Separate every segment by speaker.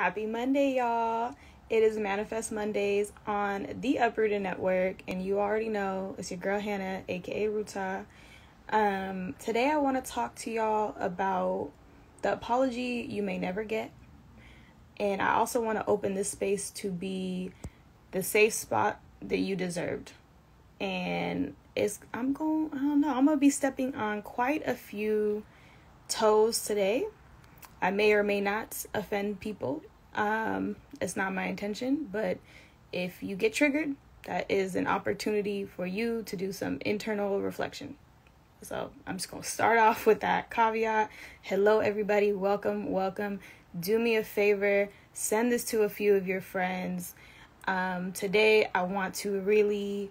Speaker 1: Happy Monday, y'all. It is Manifest Mondays on the Uprooted Network, and you already know it's your girl Hannah, aka Ruta. Today I want to talk to y'all about the apology you may never get, and I also want to open this space to be the safe spot that you deserved. And I'm gonna be stepping on quite a few toes today. I may or may not offend people. It's not my intention, but if you get triggered, that is an opportunity for you to do some internal reflection. So I'm just going to start off with that caveat. Hello, everybody. Welcome. Do me a favor. Send this to a few of your friends. Today, I want to really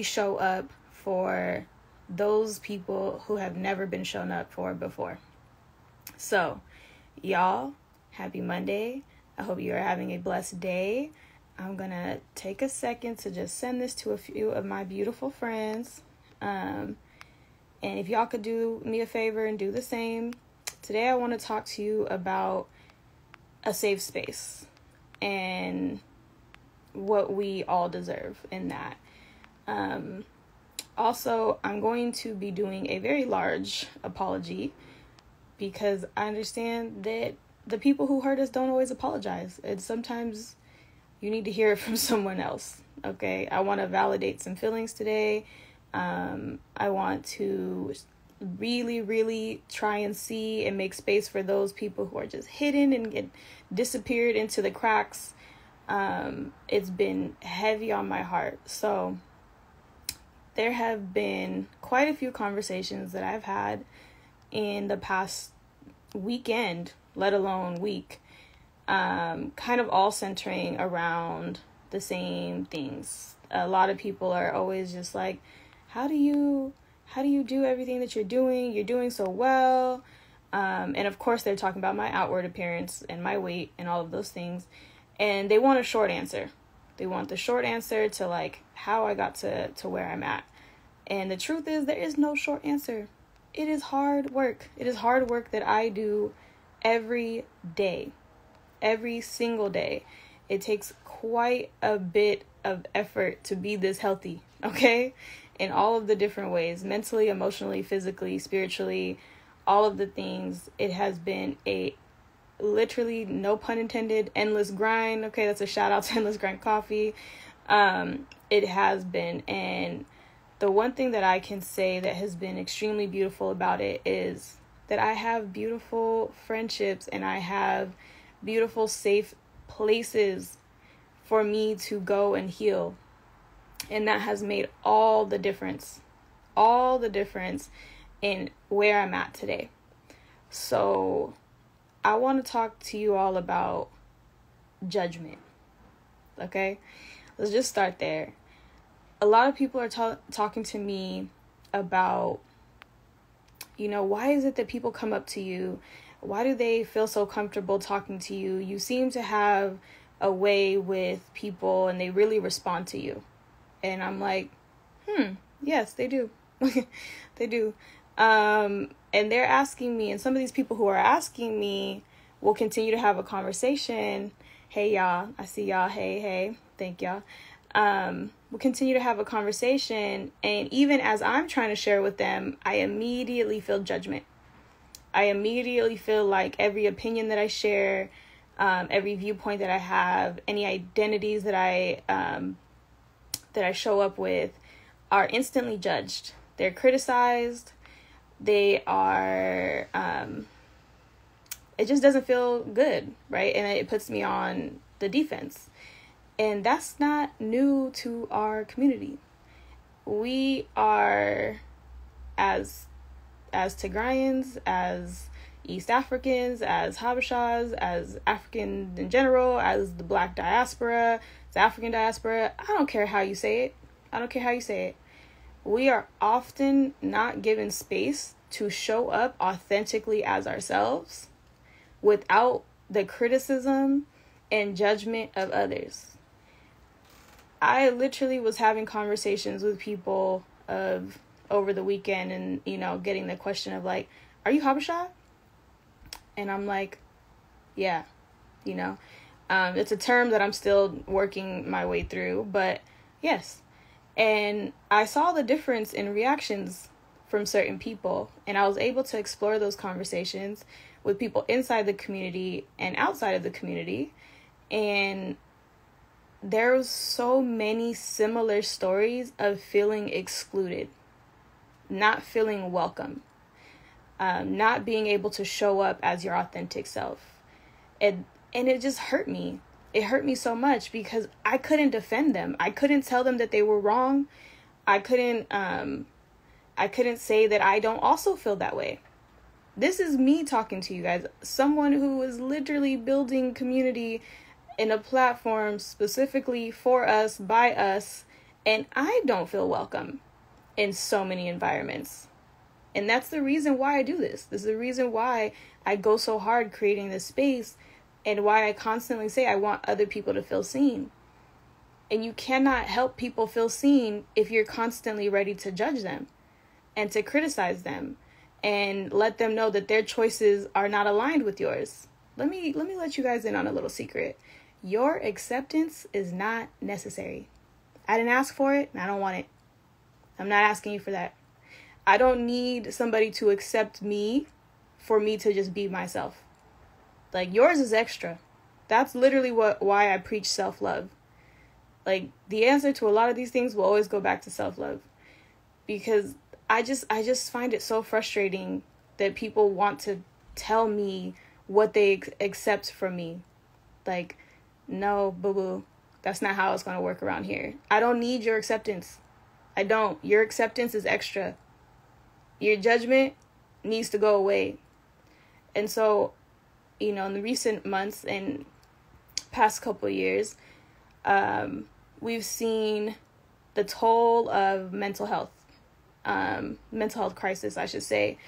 Speaker 1: show up for those people who have never been shown up for before. So, y'all, happy Monday. I hope you are having a blessed day. I'm going to take a second to just send this to a few of my beautiful friends. And if y'all could do me a favor and do the same. Today I want to talk to you about a safe space and what we all deserve in that. Also, I'm going to be doing a very large apology because I understand that the people who hurt us don't always apologize. And sometimes you need to hear it from someone else. Okay, I want to validate some feelings today. I want to really try and see and make space for those people who are just hidden and get disappeared into the cracks. It's been heavy on my heart. So there have been quite a few conversations that I've had in the past weekend, let alone week, kind of all centering around the same things. A lot of people are always just like, how do you do everything that you're doing? You're doing so well. And of course they're talking about my outward appearance and my weight and all of those things. And they want a short answer. They want the short answer to like how I got to where I'm at. And the truth is there is no short answer. It is hard work. It is hard work that I do every day, every single day. It takes quite a bit of effort to be this healthy, okay? In all of the different ways, mentally, emotionally, physically, spiritually, all of the things. It has been a literally, no pun intended, endless grind. Okay, that's a shout out to Endless Grind Coffee. It has been, and the one thing that I can say that has been extremely beautiful about it is that I have beautiful friendships and I have beautiful, safe places for me to go and heal. And that has made all the difference in where I'm at today. So I want to talk to you all about judgment. Okay? Let's just start there. A lot of people are talking to me about, why is it that people come up to you? Why do they feel so comfortable talking to you? You seem to have a way with people and they really respond to you. And I'm like, yes, they do. They do. And they're asking me, and some of these people who are asking me will continue to have a conversation. Hey, y'all. I see y'all. Hey. Thank y'all. We'll continue to have a conversation. And even as I'm trying to share with them, I immediately feel judgment. I immediately feel like every opinion that I share, every viewpoint that I have, any identities that I show up with are instantly judged. They're criticized. They are, it just doesn't feel good, right? And it puts me on the defense. And that's not new to our community. We are, as Tigrayans, as East Africans, as Habeshas, as African in general, as the Black diaspora, as African diaspora, I don't care how you say it. We are often not given space to show up authentically as ourselves without the criticism and judgment of others. I literally was having conversations with people over the weekend and, getting the question of like, are you Habesha? And I'm like, yeah. you know. It's a term that I'm still working my way through, but yes. And I saw the difference in reactions from certain people, and I was able to explore those conversations with people inside the community and outside of the community. And there was so many similar stories of feeling excluded, not feeling welcome, not being able to show up as your authentic self. And it just hurt me. It hurt me so much because I couldn't defend them. I couldn't tell them that they were wrong. I couldn't say that I don't also feel that way. This is me talking to you guys, someone who is literally building community in a platform specifically for us, by us, and I don't feel welcome in so many environments. And that's the reason why I do this. This is the reason why I go so hard creating this space, and why I constantly say I want other people to feel seen. And you cannot help people feel seen if you're constantly ready to judge them and to criticize them and let them know that their choices are not aligned with yours. Let me let you guys in on a little secret. Your acceptance is not necessary. I didn't ask for it, and I don't want it. I'm not asking you for that. I don't need somebody to accept me for me to just be myself. Like, yours is extra. That's literally why I preach self-love. Like, the answer to a lot of these things will always go back to self-love. Because I just find it so frustrating that people want to tell me what they accept from me. Like, no, boo-boo. That's not how it's going to work around here. I don't need your acceptance. I don't. Your acceptance is extra. Your judgment needs to go away. And so, you know, in the recent months and past couple years, we've seen the toll of mental health crisis, I should say,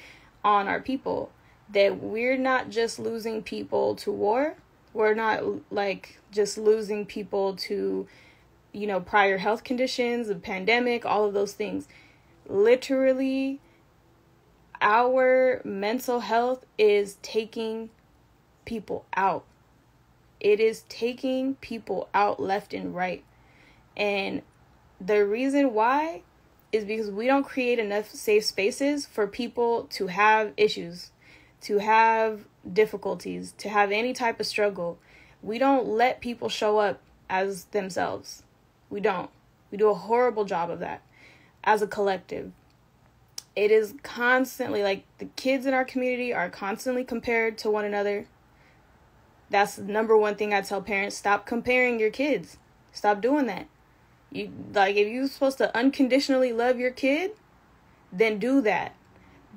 Speaker 1: on our people. That we're not just losing people to war. We're not like just losing people to, you know, prior health conditions, a pandemic, all of those things. Literally, our mental health is taking people out. It is taking people out left and right. And the reason why is because we don't create enough safe spaces for people to have issues, to have difficulties, to have any type of struggle. We don't let people show up as themselves. We don't. We do a horrible job of that as a collective. It is constantly, like, the kids in our community are constantly compared to one another. That's the number one thing I tell parents. Stop comparing your kids. Stop doing that. You, like, if you're supposed to unconditionally love your kid, then do that.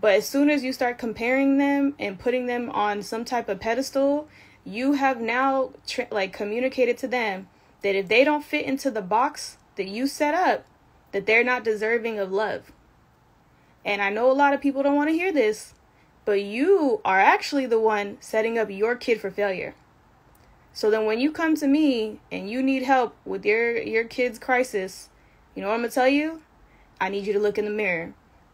Speaker 1: But as soon as you start comparing them and putting them on some type of pedestal, you have now communicated to them that if they don't fit into the box that you set up, that they're not deserving of love. And I know a lot of people don't want to hear this, but you are actually the one setting up your kid for failure. So then when you come to me and you need help with your kid's crisis, you know what I'm going to tell you? I need you to look in the mirror,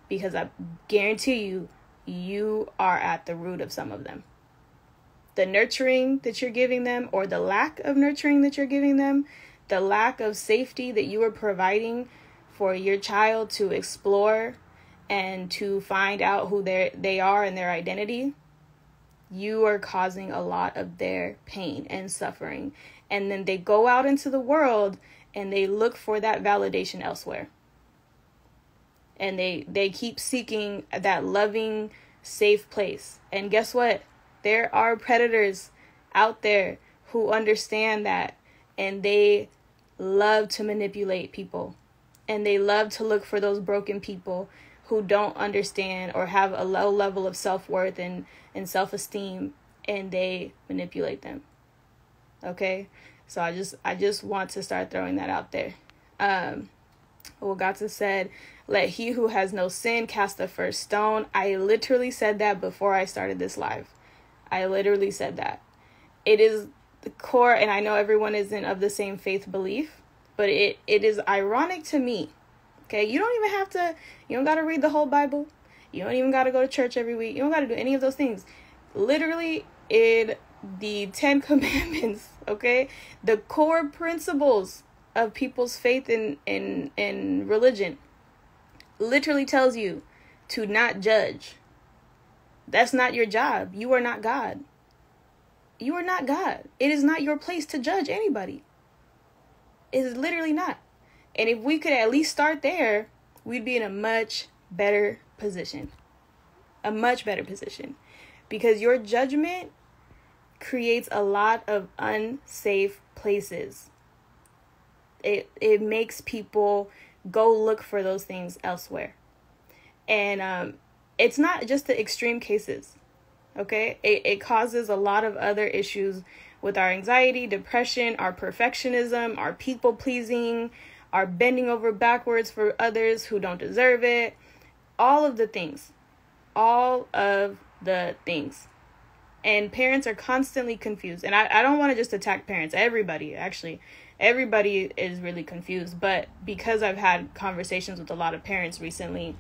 Speaker 1: because I guarantee you are at the root of some of them. The nurturing that you're giving them, or the lack of nurturing that you're giving them, the lack of safety that you are providing for your child to explore and to find out who they are and their identity, you are causing a lot of their pain and suffering. And then they go out into the world and they look for that validation elsewhere. And they keep seeking that loving, safe place. And guess what? There are predators out there who understand that, and they love to manipulate people. And they love to look for those broken people who don't understand or have a low level of self-worth and self-esteem, and they manipulate them. Okay? So I just want to start throwing that out there. What God said, let he who has no sin cast the first stone. I literally said that before I started this live. I literally said that. It is the core, and I know everyone isn't of the same faith belief, but it is ironic to me. Okay, you don't got to read the whole Bible. You don't even got to go to church every week. You don't got to do any of those things. Literally, it the 10 Commandments, okay? The core principles of people's faith in religion literally tells you to not judge. That's not your job. You are not God. You are not God. It is not your place to judge anybody. It is literally not. And if we could at least start there, we'd be in a much better position. A much better position. Because your judgment creates a lot of unsafe places. It makes people go look for those things elsewhere. And it's not just the extreme cases, okay? It causes a lot of other issues with our anxiety, depression, our perfectionism, our people-pleasing, our bending over backwards for others who don't deserve it. All of the things. All of the things. And parents are constantly confused. And I don't want to just attack parents. Everybody, actually. Everybody is really confused. But because I've had conversations with a lot of parents recently,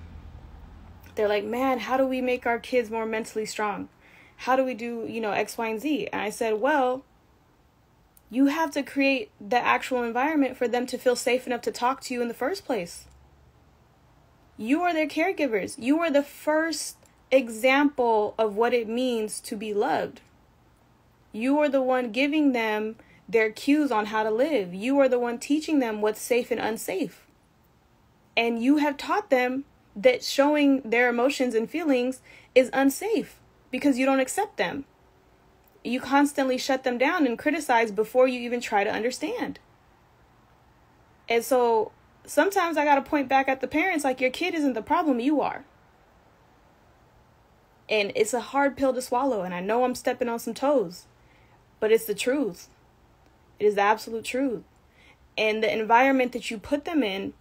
Speaker 1: they're like, man, how do we make our kids more mentally strong? How do we do, X, Y, and Z? And I said, well, you have to create the actual environment for them to feel safe enough to talk to you in the first place. You are their caregivers. You are the first example of what it means to be loved. You are the one giving them their cues on how to live. You are the one teaching them what's safe and unsafe. And you have taught them that showing their emotions and feelings is unsafe because you don't accept them. You constantly shut them down and criticize before you even try to understand. And so sometimes I got to point back at the parents like, your kid isn't the problem, you are. And it's a hard pill to swallow. And I know I'm stepping on some toes, but it's the truth. It is the absolute truth. And the environment that you put them in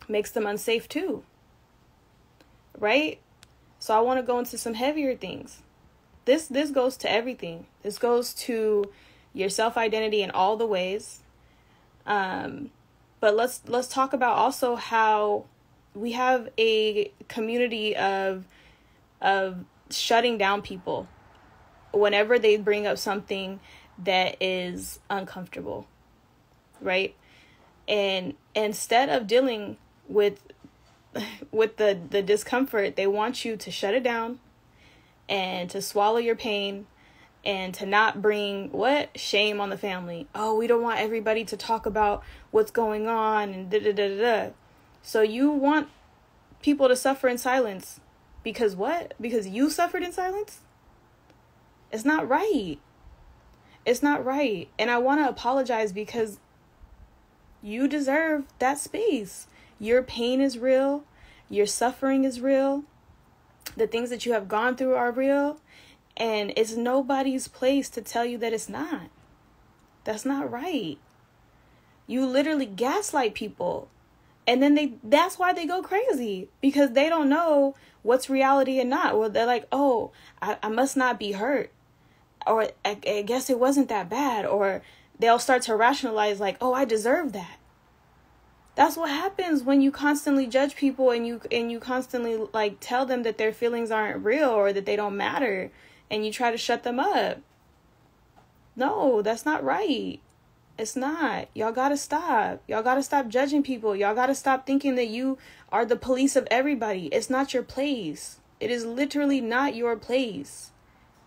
Speaker 1: makes them unsafe too. Right? So I want to go into some heavier things. This goes to everything. This goes to your self-identity in all the ways. But let's talk about also how we have a community of shutting down people whenever they bring up something that is uncomfortable, right? And instead of dealing with the discomfort, they want you to shut it down and to swallow your pain and to not bring shame on the family. Oh, we don't want everybody to talk about what's going on and da-da-da-da-da. So you want people to suffer in silence. Because what? Because you suffered in silence? It's not right. It's not right. And I want to apologize because you deserve that space. Your pain is real. Your suffering is real. The things that you have gone through are real. And it's nobody's place to tell you that it's not. That's not right. You literally gaslight people. And then that's why they go crazy. Because they don't know what's reality and not. Well, they're like, oh, I must not be hurt. Or I guess it wasn't that bad. Or they'll start to rationalize like, oh, I deserve that. That's what happens when you constantly judge people and you constantly like tell them that their feelings aren't real or that they don't matter and you try to shut them up. No, that's not right. It's not. Y'all gotta stop. Y'all gotta stop judging people. Y'all gotta stop thinking that you are the police of everybody. It's not your place. It is literally not your place.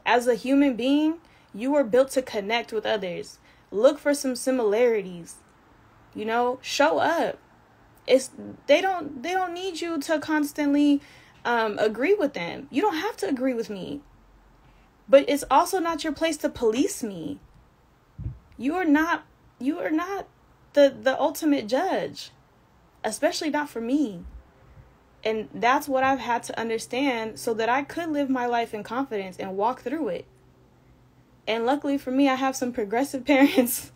Speaker 1: As a human being, you are built to connect with others. Look for some similarities. Show up. They don't need you to constantly agree with them. You don't have to agree with me. But it's also not your place to police me. You are not the ultimate judge, especially not for me. And that's what I've had to understand so that I could live my life in confidence and walk through it. And luckily for me, I have some progressive parents.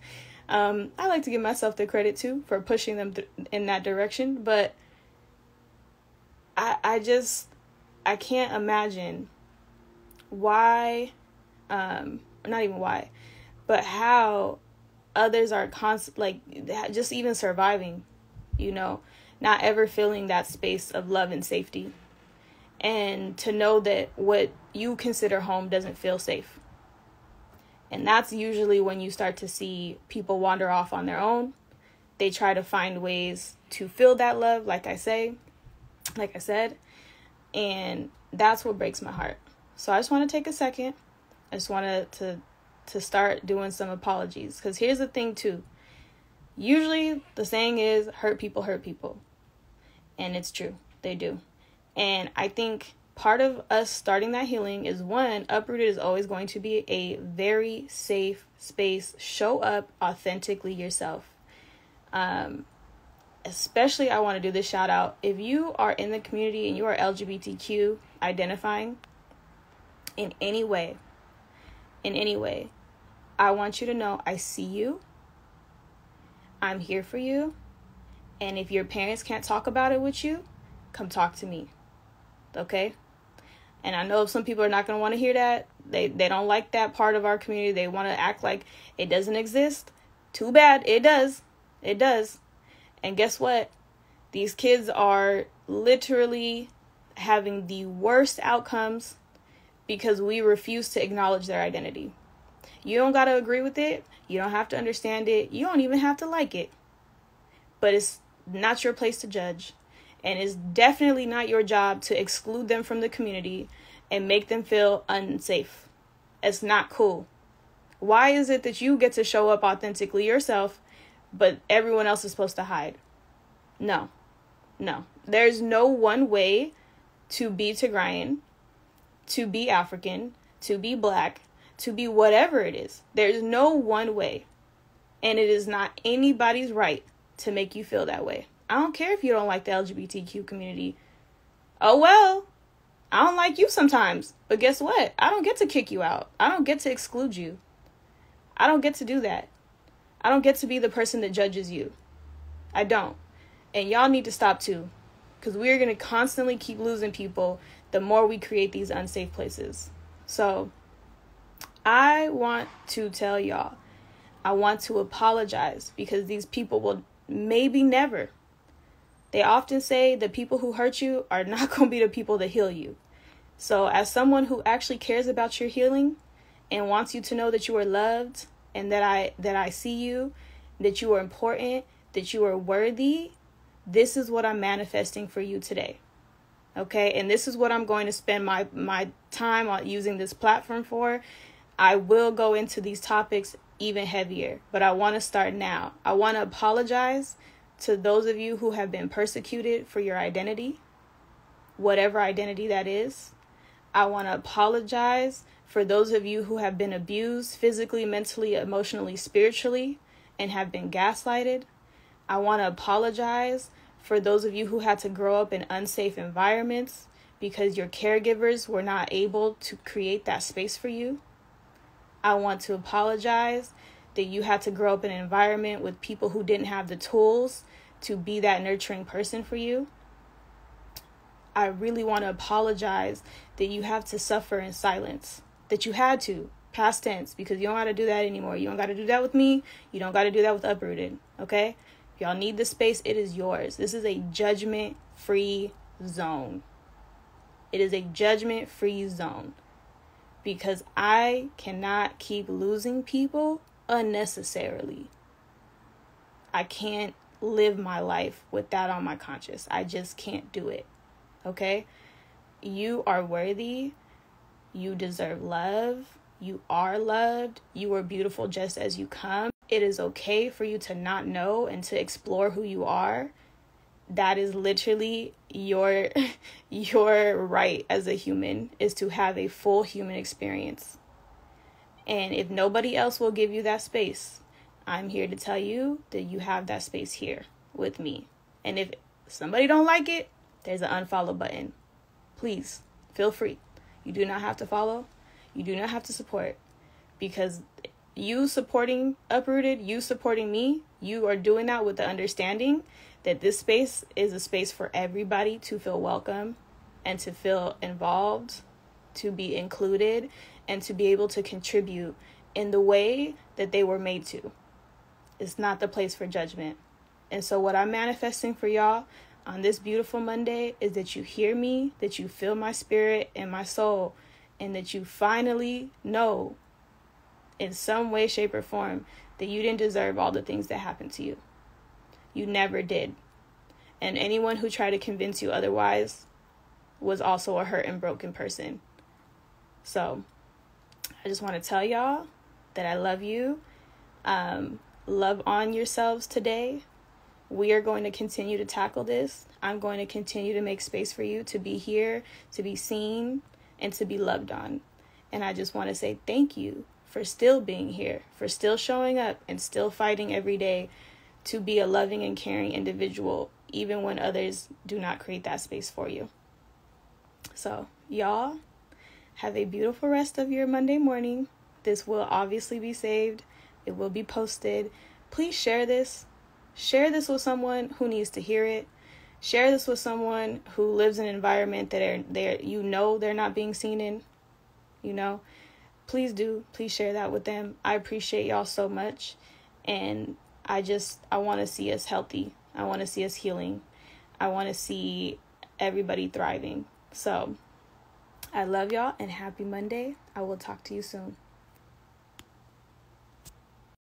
Speaker 1: I like to give myself the credit too for pushing them in that direction. But I can't imagine why, not even why, but how others are just even surviving, not ever feeling that space of love and safety. And to know that what you consider home doesn't feel safe. And that's usually when you start to see people wander off on their own. They try to find ways to feel that love, like I said, and that's what breaks my heart. So I just want to take a second. I just wanted to start doing some apologies, because here's the thing too. Usually the saying is hurt people, and it's true. They do. And I think part of us starting that healing is, one, Uprooted is always going to be a very safe space. Show up authentically yourself. Especially, I want to do this shout out. If you are in the community and you are LGBTQ identifying in any way, I want you to know I see you. I'm here for you. And if your parents can't talk about it with you, come talk to me. Okay? And I know some people are not going to want to hear that. They don't like that part of our community. They want to act like it doesn't exist. Too bad. It does. It does. And guess what? These kids are literally having the worst outcomes because we refuse to acknowledge their identity. You don't got to agree with it. You don't have to understand it. You don't even have to like it. But it's not your place to judge. And it's definitely not your job to exclude them from the community and make them feel unsafe. It's not cool. Why is it that you get to show up authentically yourself, but everyone else is supposed to hide? No. There's no one way to be Tigrayan, to be African, to be Black, to be whatever it is. There's no one way. And it is not anybody's right to make you feel that way. I don't care if you don't like the LGBTQ community. Oh, well, I don't like you sometimes. But guess what? I don't get to kick you out. I don't get to exclude you. I don't get to do that. I don't get to be the person that judges you. I don't. And y'all need to stop too. Because we're going to constantly keep losing people the more we create these unsafe places. So I want to tell y'all, I want to apologize, because these people will maybe never. They often say the people who hurt you are not going to be the people that heal you. So as someone who actually cares about your healing and wants you to know that you are loved and that I see you, that you are important, that you are worthy, this is what I'm manifesting for you today. Okay? And this is what I'm going to spend my time on using this platform for. I will go into these topics even heavier, but I want to start now. I want to apologize to those of you who have been persecuted for your identity, whatever identity that is. I want to apologize for those of you who have been abused physically, mentally, emotionally, spiritually, and have been gaslighted. I want to apologize for those of you who had to grow up in unsafe environments because your caregivers were not able to create that space for you. I want to apologize that you had to grow up in an environment with people who didn't have the tools to be that nurturing person for you. I really want to apologize that you have to suffer in silence, that you had to, past tense, because you don't got to do that anymore. You don't got to do that with me. You don't got to do that with Uprooted, okay? If y'all need the space, it is yours. This is a judgment-free zone. It is a judgment-free zone, because I cannot keep losing people unnecessarily. I can't live my life with that on my conscience. I just can't do it. Okay? You are worthy. You deserve love. You are loved. You are beautiful just as you come. It is okay for you to not know and to explore who you are. That is literally your right as a human, is to have a full human experience. And if nobody else will give you that space, I'm here to tell you that you have that space here with me. And if somebody don't like it, there's an unfollow button. Please, feel free. You do not have to follow. You do not have to support. Because you supporting Uprooted, you supporting me, you are doing that with the understanding that this space is a space for everybody to feel welcome and to feel involved, to be included, and to be able to contribute in the way that they were made to. It's not the place for judgment. And so what I'm manifesting for y'all on this beautiful Monday is that you hear me, that you feel my spirit and my soul, and that you finally know in some way, shape, or form that you didn't deserve all the things that happened to you. You never did. And anyone who tried to convince you otherwise was also a hurt and broken person. So I just want to tell y'all that I love you. Love on yourselves today. We are going to continue to tackle this. I'm going to continue to make space for you to be here, to be seen, and to be loved on. And I just want to say thank you for still being here, for still showing up and still fighting every day to be a loving and caring individual, even when others do not create that space for you. So, y'all, have a beautiful rest of your Monday morning. This will obviously be saved. It will be posted. Please share this. Share this with someone who needs to hear it. Share this with someone who lives in an environment that they're not being seen in. Please do. Please share that with them. I appreciate y'all so much. And I want to see us healthy. I want to see us healing. I want to see everybody thriving. So I love y'all and happy Monday. I will talk to you soon.